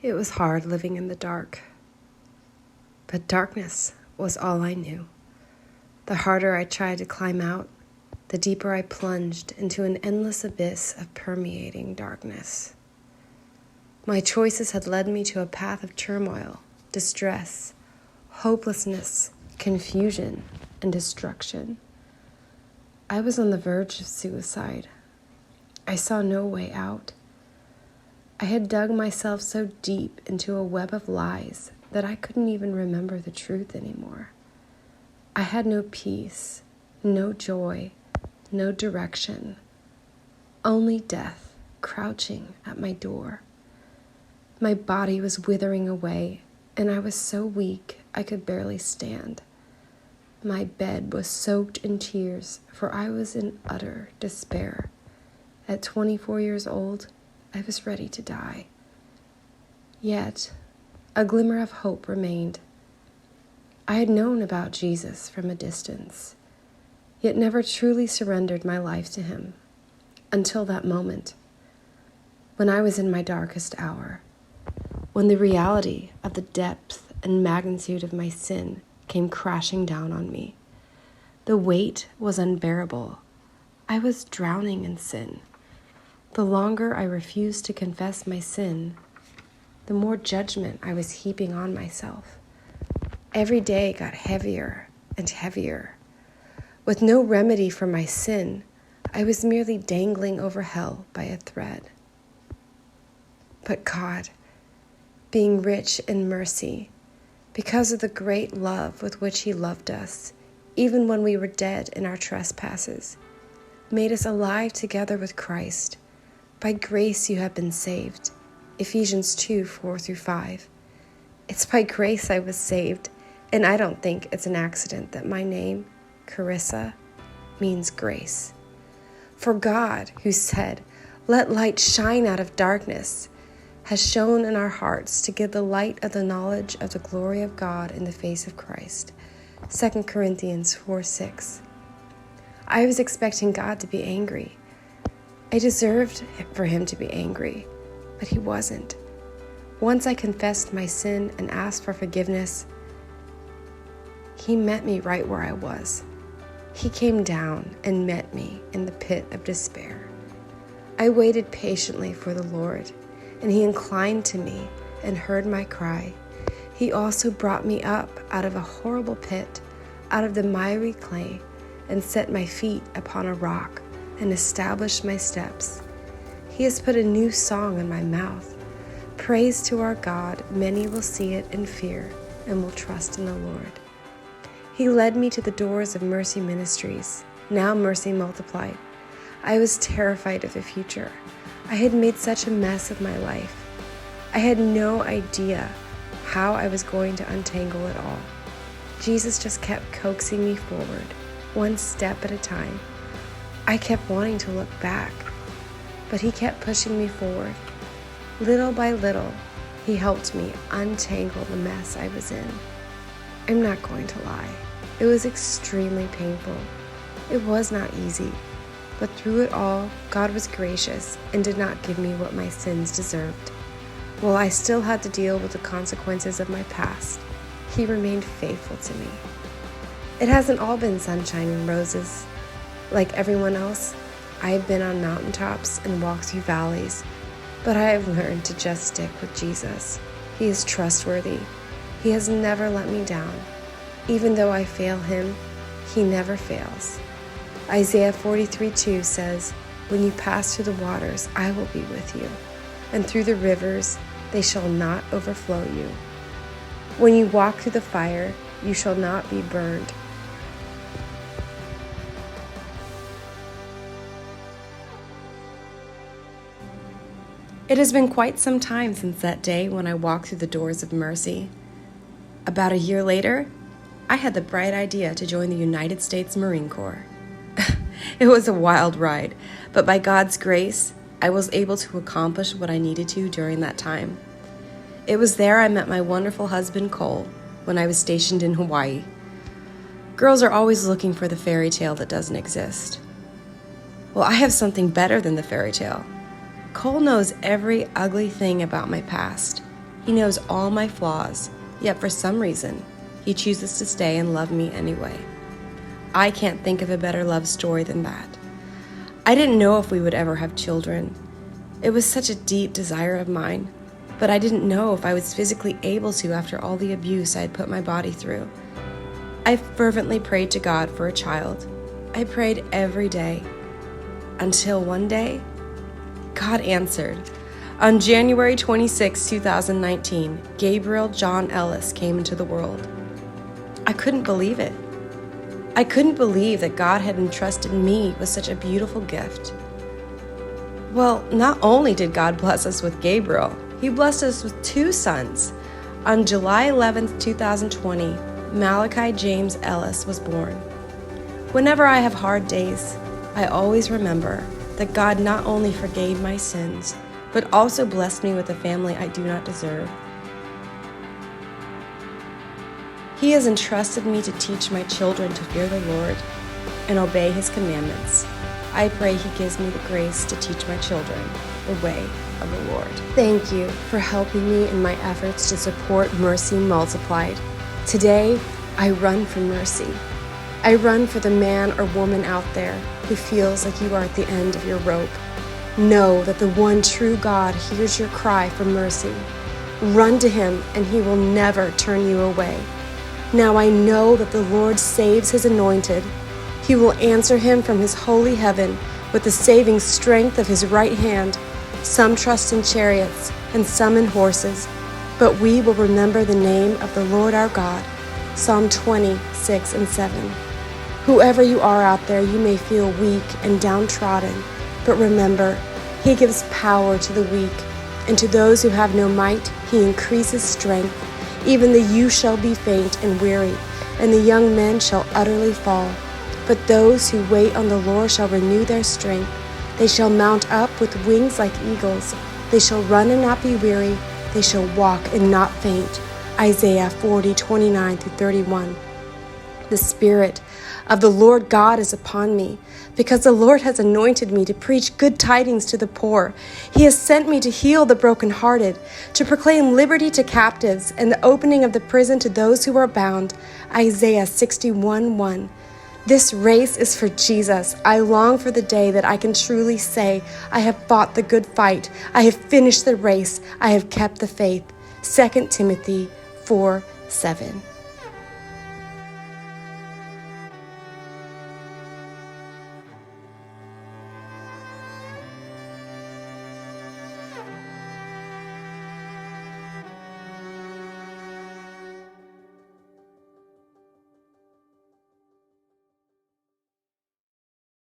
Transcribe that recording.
It was hard living in the dark, but darkness was all I knew. The harder I tried to climb out, the deeper I plunged into an endless abyss of permeating darkness. My choices had led me to a path of turmoil, distress, hopelessness, confusion, and destruction. I was on the verge of suicide. I saw no way out. I had dug myself so deep into a web of lies that I couldn't even remember the truth anymore. I had no peace, no joy, no direction, only death crouching at my door. My body was withering away, and I was so weak I could barely stand. My bed was soaked in tears, for I was in utter despair. At 24 years old, I was ready to die. Yet, a glimmer of hope remained. I had known about Jesus from a distance, yet never truly surrendered my life to him until that moment, when I was in my darkest hour, when the reality of the depth and magnitude of my sin came crashing down on me. The weight was unbearable. I was drowning in sin. The longer I refused to confess my sin, the more judgment I was heaping on myself. Every day got heavier and heavier. With no remedy for my sin, I was merely dangling over hell by a thread. But God, being rich in mercy, because of the great love with which he loved us, even when we were dead in our trespasses, made us alive together with Christ. By grace you have been saved. Ephesians 2:4-5. It's by grace I was saved, and I don't think it's an accident that my name, Carissa, means grace. For God, who said, "Let light shine out of darkness," has shone in our hearts to give the light of the knowledge of the glory of God in the face of Christ. 2 Corinthians 4:6. I was expecting God to be angry. I deserved for him to be angry, but he wasn't. Once I confessed my sin and asked for forgiveness, he met me right where I was. He came down and met me in the pit of despair. I waited patiently for the Lord, and he inclined to me and heard my cry. He also brought me up out of a horrible pit, out of the miry clay, and set my feet upon a rock and established my steps. He has put a new song in my mouth. Praise to our God, many will see it and fear and will trust in the Lord. He led me to the doors of Mercy Ministries, now Mercy Multiplied. I was terrified of the future. I had made such a mess of my life. I had no idea how I was going to untangle it all. Jesus just kept coaxing me forward, one step at a time. I kept wanting to look back, but he kept pushing me forward. Little by little, he helped me untangle the mess I was in. I'm not going to lie. It was extremely painful. It was not easy, but through it all, God was gracious and did not give me what my sins deserved. While I still had to deal with the consequences of my past, he remained faithful to me. It hasn't all been sunshine and roses. Like everyone else, I have been on mountaintops and walked through valleys, but I have learned to just stick with Jesus. He is trustworthy. He has never let me down. Even though I fail him, he never fails. Isaiah 43:2 says, "When you pass through the waters, I will be with you, and through the rivers, they shall not overflow you. When you walk through the fire, you shall not be burned." It has been quite some time since that day when I walked through the doors of mercy. About a year later, I had the bright idea to join the United States Marine Corps. It was a wild ride, but by God's grace, I was able to accomplish what I needed to during that time. It was there I met my wonderful husband, Cole, when I was stationed in Hawaii. Girls are always looking for the fairy tale that doesn't exist. Well, I have something better than the fairy tale. Cole knows every ugly thing about my past. He knows all my flaws, yet for some reason, He chooses to stay and love me anyway. I can't think of a better love story than that. I didn't know if we would ever have children. It was such a deep desire of mine, but I didn't know if I was physically able to after all the abuse I had put my body through. I fervently prayed to God for a child. I prayed every day, until one day, God answered. On January 26, 2019, Gabriel John Ellis came into the world. I couldn't believe it. I couldn't believe that God had entrusted me with such a beautiful gift. Well, not only did God bless us with Gabriel, He blessed us with 2 sons. On July 11, 2020, Malachi James Ellis was born. Whenever I have hard days, I always remember that God not only forgave my sins, but also blessed me with a family I do not deserve. He has entrusted me to teach my children to fear the Lord and obey His commandments. I pray He gives me the grace to teach my children the way of the Lord. Thank you for helping me in my efforts to support Mercy Multiplied. Today, I run for mercy. I run for the man or woman out there who feels like you are at the end of your rope. Know that the one true God hears your cry for mercy. Run to Him and He will never turn you away. Now I know that the Lord saves His anointed. He will answer him from His holy heaven with the saving strength of His right hand. Some trust in chariots and some in horses, but we will remember the name of the Lord our God. Psalm 20:6 and 7. Whoever you are out there, you may feel weak and downtrodden, but remember, He gives power to the weak, and to those who have no might, He increases strength. Even the youth shall be faint and weary, and the young men shall utterly fall. But those who wait on the Lord shall renew their strength. They shall mount up with wings like eagles. They shall run and not be weary. They shall walk and not faint. Isaiah 40:29-31. The Spirit of the Lord God is upon me, because the Lord has anointed me to preach good tidings to the poor. He has sent me to heal the brokenhearted, to proclaim liberty to captives, and the opening of the prison to those who are bound. Isaiah 61:1. This race is for Jesus. I long for the day that I can truly say, I have fought the good fight. I have finished the race. I have kept the faith. 2 Timothy 4:7.